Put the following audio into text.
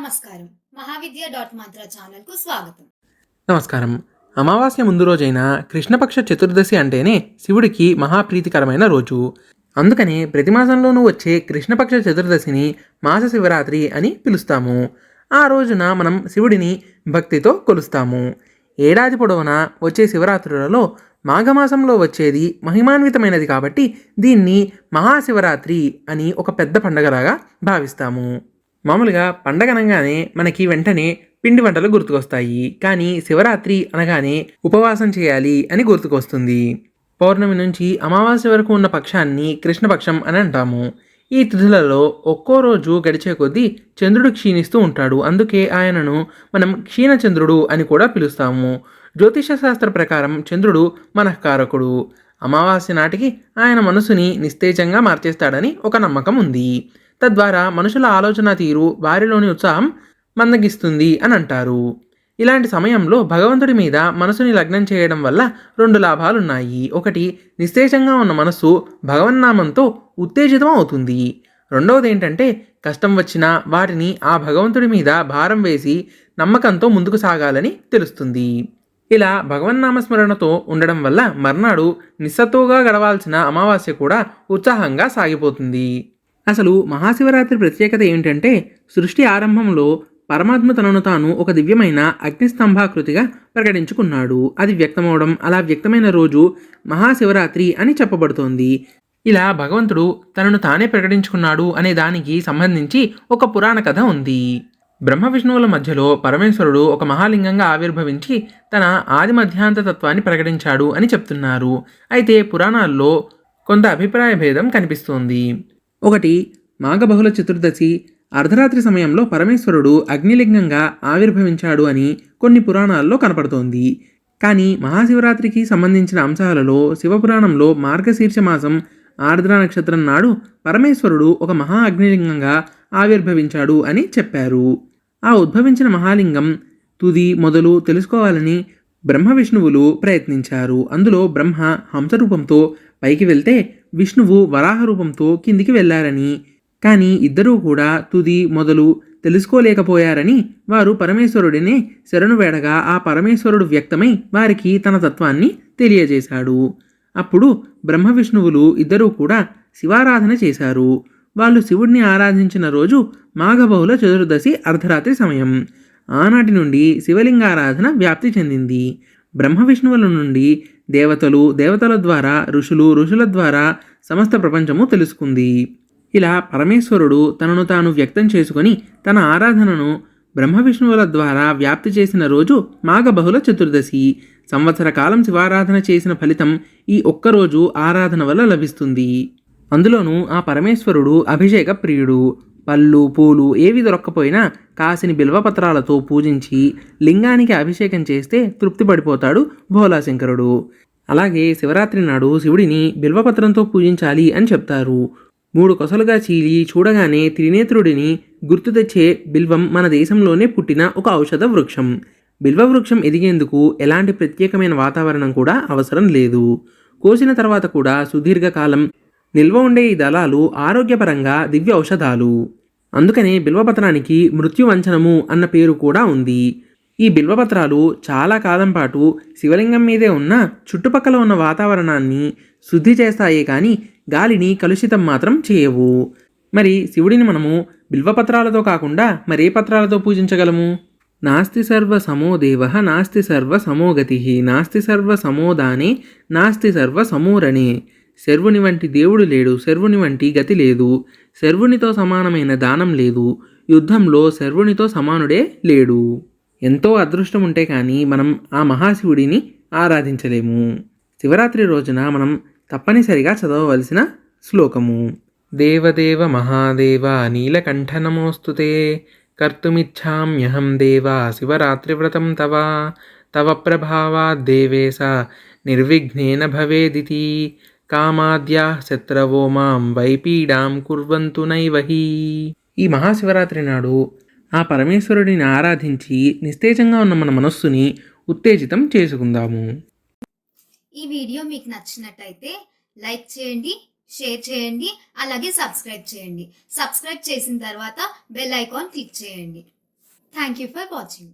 నమస్కారం. మహావిద్య మంత్ర ఛానల్‌కు స్వాగతం. నమస్కారం. అమావాస్య ముందు రోజైన కృష్ణపక్ష చతుర్దశి అంటేనే శివుడికి మహాప్రీతికరమైన రోజు. అందుకనే ప్రతి మాసంలోనూ వచ్చే కృష్ణపక్ష చతుర్దశిని మాస శివరాత్రి అని పిలుస్తాము. ఆ రోజున మనం శివుడిని భక్తితో కొలుస్తాము. ఏడాది పొడవునా వచ్చే శివరాత్రులలో మాఘమాసంలో వచ్చేది మహిమాన్వితమైనది కాబట్టి దీన్ని మహాశివరాత్రి అని ఒక పెద్ద పండగలాగా భావిస్తాము. మామూలుగా పండగ అనగానే మనకి వెంటనే పిండి వంటలు గుర్తుకొస్తాయి. కానీ శివరాత్రి అనగానే ఉపవాసం చేయాలి అని గుర్తుకొస్తుంది. పౌర్ణమి నుంచి అమావాస్య వరకు ఉన్న పక్షాన్ని కృష్ణపక్షం అని అంటాము. ఈ తిథులలో ఒక్కో రోజు గడిచే కొద్దీ చంద్రుడు క్షీణిస్తూ ఉంటాడు. అందుకే ఆయనను మనం క్షీణచంద్రుడు అని కూడా పిలుస్తాము. జ్యోతిష శాస్త్ర ప్రకారం చంద్రుడు మనఃకారకుడు. అమావాస్య నాటికి ఆయన మనసుని నిస్తేజంగా మార్చేస్తాడని ఒక నమ్మకం ఉంది. తద్వారా మనుషుల ఆలోచన తీరు, వారిలోని ఉత్సాహం మందగిస్తుంది అని అంటారు. ఇలాంటి సమయంలో భగవంతుడి మీద మనసుని లగ్నం చేయడం వల్ల రెండు లాభాలున్నాయి. ఒకటి, నిస్తేజంగా ఉన్న మనస్సు భగవన్నామంతో ఉత్తేజితం అవుతుంది. రెండవది ఏంటంటే, కష్టం వచ్చినా వాటిని ఆ భగవంతుడి మీద భారం వేసి నమ్మకంతో ముందుకు సాగాలని తెలుస్తుంది. ఇలా భగవన్నామస్మరణతో ఉండడం వల్ల మర్నాడు నిస్సత్తుగా గడవాల్సిన అమావాస్య కూడా ఉత్సాహంగా సాగిపోతుంది. అసలు మహాశివరాత్రి ప్రత్యేకత ఏమిటంటే, సృష్టి ఆరంభంలో పరమాత్మ తనను తాను ఒక దివ్యమైన అగ్నిస్తంభాకృతిగా ప్రకటించుకున్నాడు. అది వ్యక్తమవడం, అలా వ్యక్తమైన రోజు మహాశివరాత్రి అని చెప్పబడుతోంది. ఇలా భగవంతుడు తనను తానే ప్రకటించుకున్నాడు అనే దానికి సంబంధించి ఒక పురాణ కథ ఉంది. బ్రహ్మ విష్ణువుల మధ్యలో పరమేశ్వరుడు ఒక మహాలింగంగా ఆవిర్భవించి తన ఆది మధ్యాంత తత్వాన్ని ప్రకటించాడు అని చెప్తున్నారు. అయితే పురాణాల్లో కొంత అభిప్రాయ భేదం కనిపిస్తోంది. ఒకటి, మాఘబహుళ చతుర్దశి అర్ధరాత్రి సమయంలో పరమేశ్వరుడు అగ్నిలింగంగా ఆవిర్భవించాడు అని కొన్ని పురాణాల్లో కనపడుతోంది. కానీ మహాశివరాత్రికి సంబంధించిన అంశాలలో శివపురాణంలో మార్గశీర్ష మాసం ఆర్ద్ర నక్షత్రం నాడు పరమేశ్వరుడు ఒక మహా అగ్నిలింగంగా ఆవిర్భవించాడు అని చెప్పారు. ఆ ఉద్భవించిన మహాలింగం తుది మొదలు తెలుసుకోవాలని బ్రహ్మ విష్ణువులు ప్రయత్నించారు. అందులో బ్రహ్మ హంసరూపంతో పైకి వెళ్తే విష్ణువు వరాహ రూపంతో కిందికి వెళ్లారని, కానీ ఇద్దరూ కూడా తుది మొదలు తెలుసుకోలేకపోయారని వారు పరమేశ్వరుడినే శరణు వేడగా ఆ పరమేశ్వరుడు వ్యక్తమై వారికి తన తత్వాన్ని తెలియజేశాడు. అప్పుడు బ్రహ్మ విష్ణువులు ఇద్దరూ కూడా శివారాధన చేశారు. వాళ్ళు శివుడిని ఆరాధించిన రోజు మాఘబహుళ చతుర్దశి అర్ధరాత్రి సమయం. ఆనాటి నుండి శివలింగారాధన వ్యాప్తి చెందింది. బ్రహ్మ విష్ణువుల నుండి దేవతలు, దేవతల ద్వారా ఋషులు, ఋషుల ద్వారా సమస్త ప్రపంచము తెలుసుకుంది. ఇలా పరమేశ్వరుడు తనను తాను వ్యక్తం చేసుకొని తన ఆరాధనను బ్రహ్మ విష్ణువుల ద్వారా వ్యాప్తి చేసిన రోజు మాఘబహుళ చతుర్దశి. సంవత్సర కాలం శివారాధన చేసిన ఫలితం ఈ ఒక్కరోజు ఆరాధన వల్ల లభిస్తుంది. అందులోనూ ఆ పరమేశ్వరుడు అభిషేక ప్రియుడు. పళ్ళు, పూలు ఏవి దొరక్కపోయినా కాసిని బిల్వపత్రాలతో పూజించి లింగానికి అభిషేకం చేస్తే తృప్తి పడిపోతాడు భోలాశంకరుడు. అలాగే శివరాత్రి నాడు శివుడిని బిల్వపత్రంతో పూజించాలి అని చెప్తారు. 3 కొసలుగా చీలి చూడగానే త్రినేత్రుడిని గుర్తు తెచ్చే బిల్వం మన దేశంలోనే పుట్టిన ఒక ఔషధ వృక్షం. బిల్వ వృక్షం ఎదిగేందుకు ఎలాంటి ప్రత్యేకమైన వాతావరణం కూడా అవసరం లేదు. కోసిన తర్వాత కూడా సుదీర్ఘకాలం నిల్వ ఉండే ఈ దళాలు ఆరోగ్యపరంగా దివ్య ఔషధాలు. అందుకనే బిల్వపత్రానికి మృత్యువంచనము అన్న పేరు కూడా ఉంది. ఈ బిల్వపత్రాలు చాలా కాలం పాటు శివలింగం మీదే ఉన్న చుట్టుపక్కల ఉన్న వాతావరణాన్ని శుద్ధి చేస్తాయే కానీ గాలిని కలుషితం మాత్రం చేయవు. మరి శివుడిని మనము బిల్వపత్రాలతో కాకుండా మరే పత్రాలతో పూజించగలము? నాస్తి సర్వ సమో దేవః నాస్తి సర్వ సమోగతి నాస్తి సర్వ సమోదానే నాస్తి సర్వ సమోరణే. శర్వుని వంటి దేవుడు లేడు, శర్వుని వంటి గతి లేదు, శర్వునితో సమానమైన దానం లేదు, యుద్ధంలో శర్వునితో సమానుడే లేడు. ఎంతో అదృష్టం ఉంటే కానీ మనం ఆ మహాశివుడిని ఆరాధించలేము. శివరాత్రి రోజున మనం తప్పనిసరిగా చదవవలసిన శ్లోకము: దేవదేవ మహాదేవ నీలకంఠ నమోస్తుతే కర్తుమిచ్ఛామ్యహం దేవా శివరాత్రివ్రతం తవ తవ ప్రభావాద్దేవేశ నిర్విఘ్నేన భవేదితి కామాద్యా శత్రవో మాం వైపీడాం కుర్వంతు నైవహి. ఈ మహాశివరాత్రి నాడు ఆ పరమేశ్వరుడిని ఆరాధించి నిస్తేజంగా ఉన్న మన మనస్సుని ఉత్తేజితం చేసుకుందాము. ఈ వీడియో మీకు నచ్చినట్టయితే లైక్ చేయండి, షేర్ చేయండి, అలాగే సబ్స్క్రైబ్ చేయండి. సబ్స్క్రైబ్ చేసిన తర్వాత బెల్ ఐకాన్ క్లిక్ చేయండి. Thank you for watching.